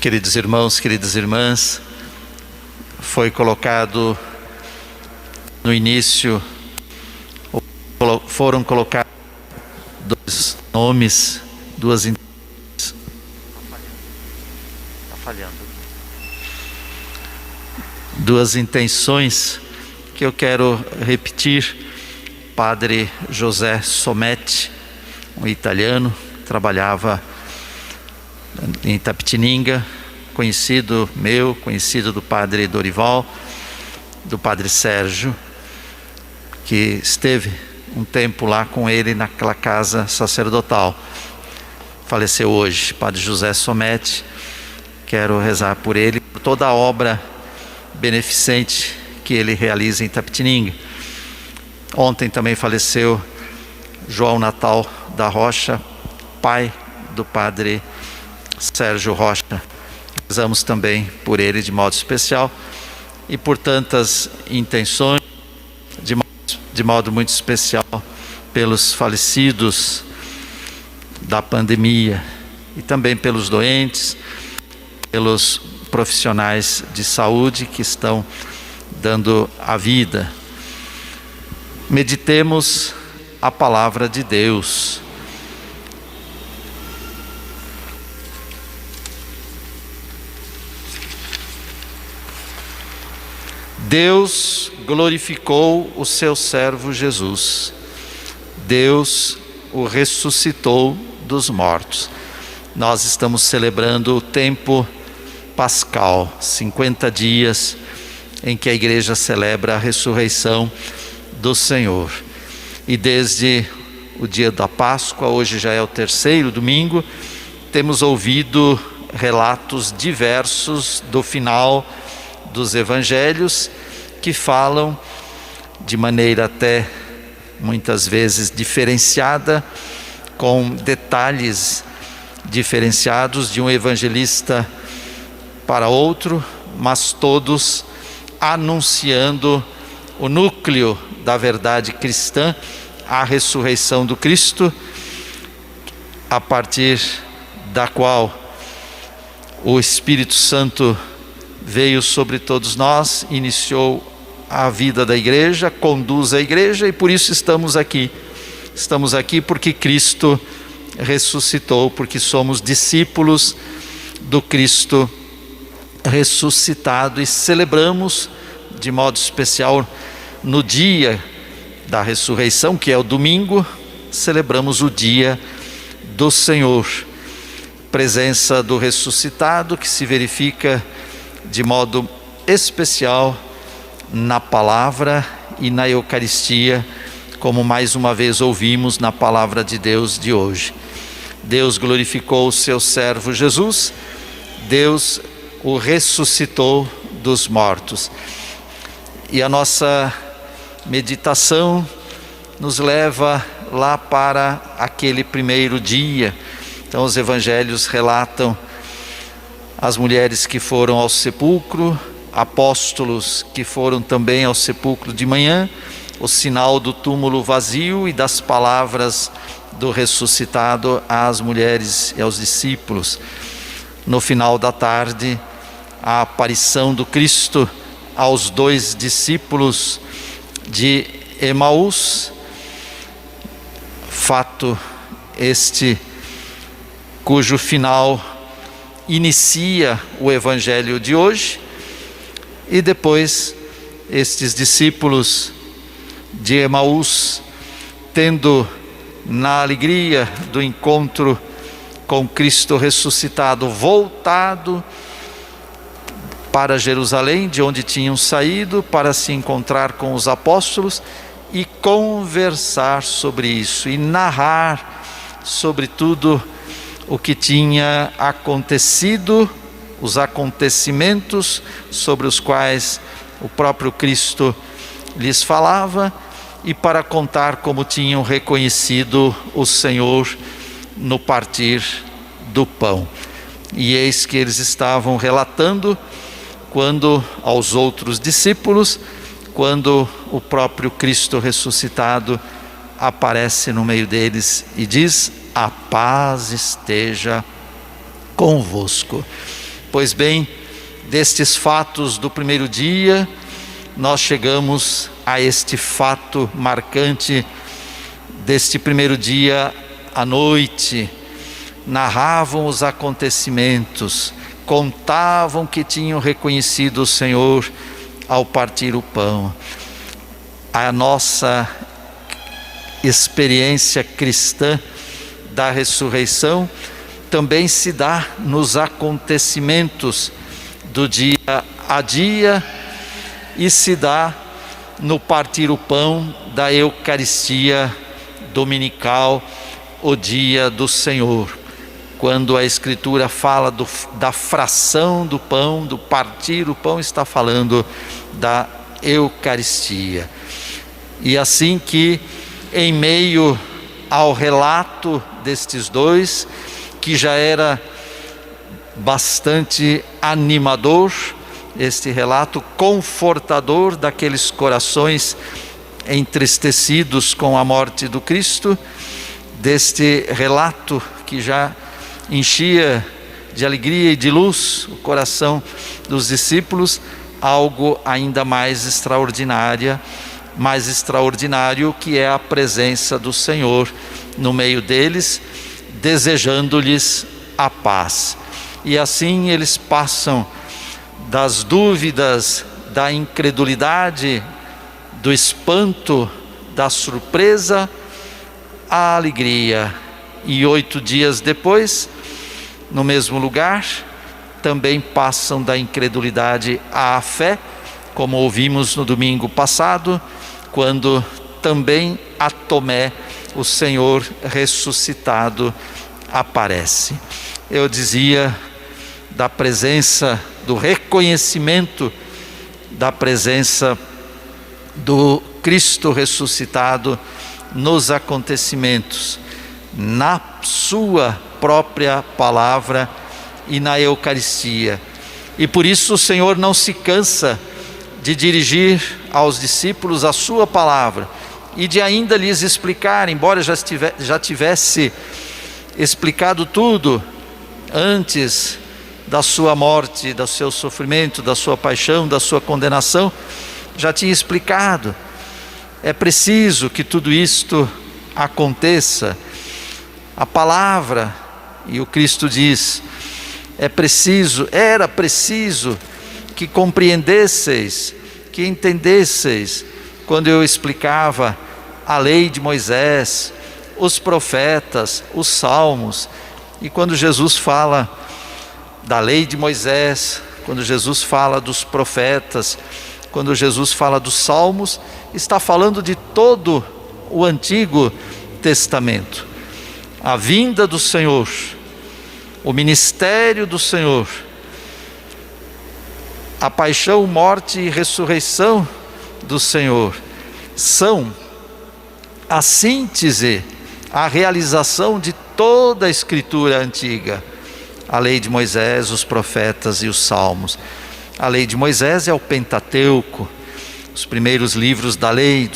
Queridos irmãos, queridas irmãs, foi colocado no início, foram colocados dois nomes, duas intenções que eu quero repetir. Padre José Sometti, um italiano, trabalhava em Itapetininga, conhecido meu, conhecido do Padre Dorival, do Padre Sérgio, que esteve um tempo lá com ele naquela casa sacerdotal. Faleceu hoje, Padre José Sometti. Quero rezar por ele, por toda a obra beneficente que ele realiza em Itapetininga. Ontem também faleceu João Natal da Rocha, pai do Padre Sérgio Rocha. Rezamos também por ele de modo especial e por tantas intenções, de modo muito especial pelos falecidos da pandemia e também pelos doentes, pelos profissionais de saúde que estão dando a vida. Meditemos a palavra de Deus. Deus glorificou o seu servo Jesus. Deus o ressuscitou dos mortos. Nós estamos celebrando o tempo pascal, 50 dias em que a igreja celebra a ressurreição do Senhor. E desde o dia da Páscoa, hoje já é o terceiro domingo, temos ouvido relatos diversos do final dos evangelhos que falam de maneira até muitas vezes diferenciada, com detalhes diferenciados de um evangelista para outro, mas todos anunciando o núcleo da verdade cristã, a ressurreição do Cristo, a partir da qual o Espírito Santo veio sobre todos nós, iniciou a vida da igreja, conduz a igreja, e por isso estamos aqui. Estamos aqui porque Cristo ressuscitou, porque somos discípulos do Cristo ressuscitado e celebramos de modo especial no dia da ressurreição, que é o domingo, celebramos o dia do Senhor. Presença do ressuscitado que se verifica de modo especial na palavra e na Eucaristia, como mais uma vez ouvimos na palavra de Deus de hoje. Deus glorificou o seu servo Jesus, Deus o ressuscitou dos mortos. E a nossa meditação nos leva lá para aquele primeiro dia. Então os evangelhos relatam as mulheres que foram ao sepulcro, apóstolos que foram também ao sepulcro de manhã, o sinal do túmulo vazio e das palavras do ressuscitado às mulheres e aos discípulos. No final da tarde, a aparição do Cristo aos dois discípulos de Emaús, fato este cujo final inicia o evangelho de hoje, e depois estes discípulos de Emaús, tendo na alegria do encontro com Cristo ressuscitado, voltado para Jerusalém, de onde tinham saído, para se encontrar com os apóstolos e conversar sobre isso, e narrar sobre tudo o que tinha acontecido, os acontecimentos sobre os quais o próprio Cristo lhes falava, e para contar como tinham reconhecido o Senhor no partir do pão. E eis que eles estavam relatando quando aos outros discípulos, quando o próprio Cristo ressuscitado aparece no meio deles e diz: a paz esteja convosco. Pois bem, destes fatos do primeiro dia, nós chegamos a este fato marcante deste primeiro dia à noite. Narravam os acontecimentos, contavam que tinham reconhecido o Senhor ao partir o pão. A nossa experiência cristã da ressurreição também se dá nos acontecimentos do dia a dia e se dá no partir o pão da Eucaristia dominical, o dia do Senhor. Quando a Escritura fala da fração do pão, do partir o pão, está falando da Eucaristia. E assim que, em meio ao relato destes dois, que já era bastante animador, este relato confortador daqueles corações entristecidos com a morte do Cristo, deste relato que já enchia de alegria e de luz o coração dos discípulos, algo ainda mais extraordinário que é a presença do Senhor no meio deles, desejando-lhes a paz. E assim eles passam das dúvidas, da incredulidade, do espanto, da surpresa, à alegria. E 8 dias depois, no mesmo lugar, também passam da incredulidade à fé, como ouvimos no domingo passado, quando também a Tomé o Senhor ressuscitado aparece. Eu dizia da presença, do reconhecimento da presença do Cristo ressuscitado nos acontecimentos, na sua própria palavra e na Eucaristia. E por isso o Senhor não se cansa de dirigir aos discípulos a sua palavra e de ainda lhes explicar, embora já tivesse explicado tudo antes da sua morte, do seu sofrimento, da sua paixão, da sua condenação, já tinha explicado. É preciso que tudo isto aconteça. A palavra, e o Cristo diz, era preciso que compreendesseis, que entendesseis, quando eu explicava a lei de Moisés, os profetas, os salmos. E quando Jesus fala da lei de Moisés, quando Jesus fala dos profetas, quando Jesus fala dos salmos, está falando de todo o Antigo Testamento. A vinda do Senhor, o ministério do Senhor, a paixão, morte e ressurreição do Senhor são a síntese, a realização de toda a Escritura antiga. A lei de Moisés, os profetas e os salmos. A lei de Moisés é o Pentateuco, os primeiros livros da lei,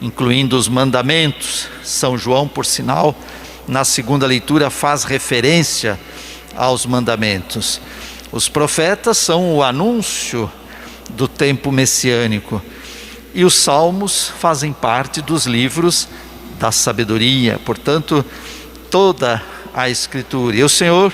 incluindo os mandamentos. São João, por sinal, na segunda leitura faz referência aos mandamentos. Os profetas são o anúncio do tempo messiânico. E os salmos fazem parte dos livros da sabedoria. Portanto, toda a Escritura. E o Senhor,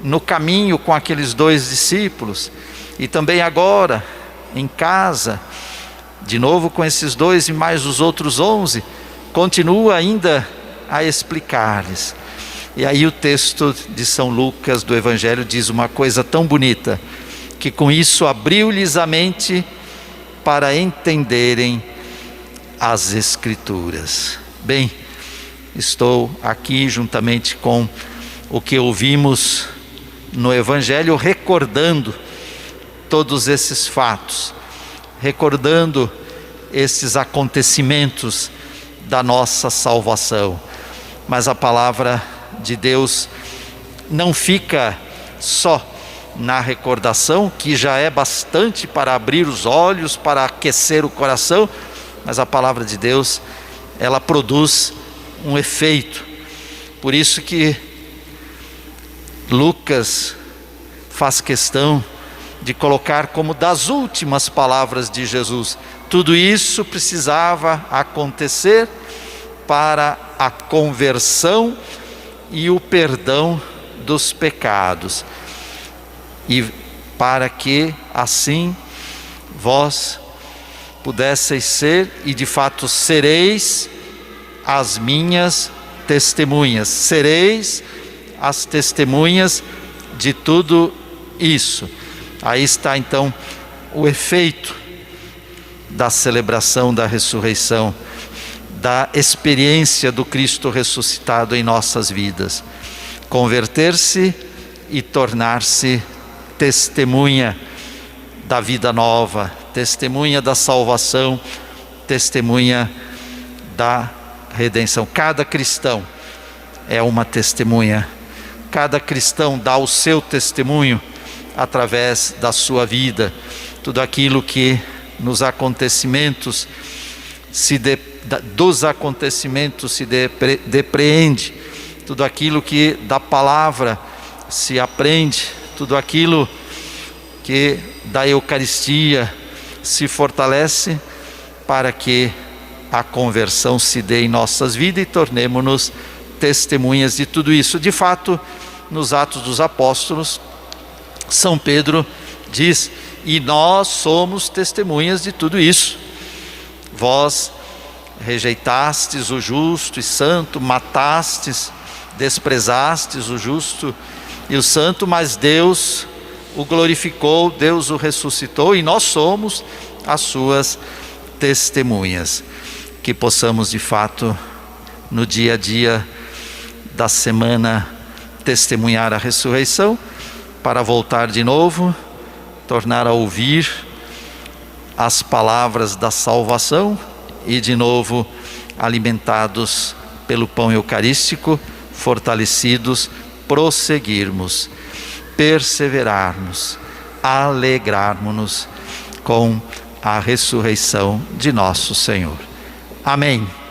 no caminho com aqueles dois discípulos, e também agora em casa, de novo com esses dois e mais os outros 11, continua ainda a explicar-lhes. E aí o texto de São Lucas do Evangelho diz uma coisa tão bonita, que com isso abriu-lhes a mente para entenderem as Escrituras. Bem, estou aqui juntamente com o que ouvimos no Evangelho, recordando todos esses fatos, recordando esses acontecimentos da nossa salvação. Mas a palavra de Deus não fica só na recordação, que já é bastante para abrir os olhos, para aquecer o coração, mas a palavra de Deus, ela produz um efeito. Por isso que Lucas faz questão de colocar como das últimas palavras de Jesus. Tudo isso precisava acontecer para a conversão e o perdão dos pecados, e para que assim vós pudesseis ser, e de fato sereis, as minhas testemunhas. Sereis as testemunhas de tudo isso. Aí está então o efeito da celebração da ressurreição, da experiência do Cristo ressuscitado em nossas vidas. Converter-se e tornar-se testemunha da vida nova, testemunha da salvação, testemunha da redenção. Cada cristão é uma testemunha. Cada cristão dá o seu testemunho através da sua vida. Tudo aquilo que nos acontecimentos dos acontecimentos se depreende, tudo aquilo que da palavra se aprende, tudo aquilo que da Eucaristia se fortalece, para que a conversão se dê em nossas vidas e tornemo-nos testemunhas de tudo isso. De fato, nos Atos dos Apóstolos, São Pedro diz: e nós somos testemunhas de tudo isso. Vós rejeitastes o justo e santo, matastes, desprezastes o justo e o santo, mas Deus o glorificou, Deus o ressuscitou, e nós somos as suas testemunhas. Que possamos de fato, no dia a dia da semana, testemunhar a ressurreição, para voltar de novo, tornar a ouvir as palavras da salvação e de novo alimentados pelo pão eucarístico, fortalecidos, prosseguirmos, perseverarmos, alegrarmos-nos com a ressurreição de nosso Senhor. Amém.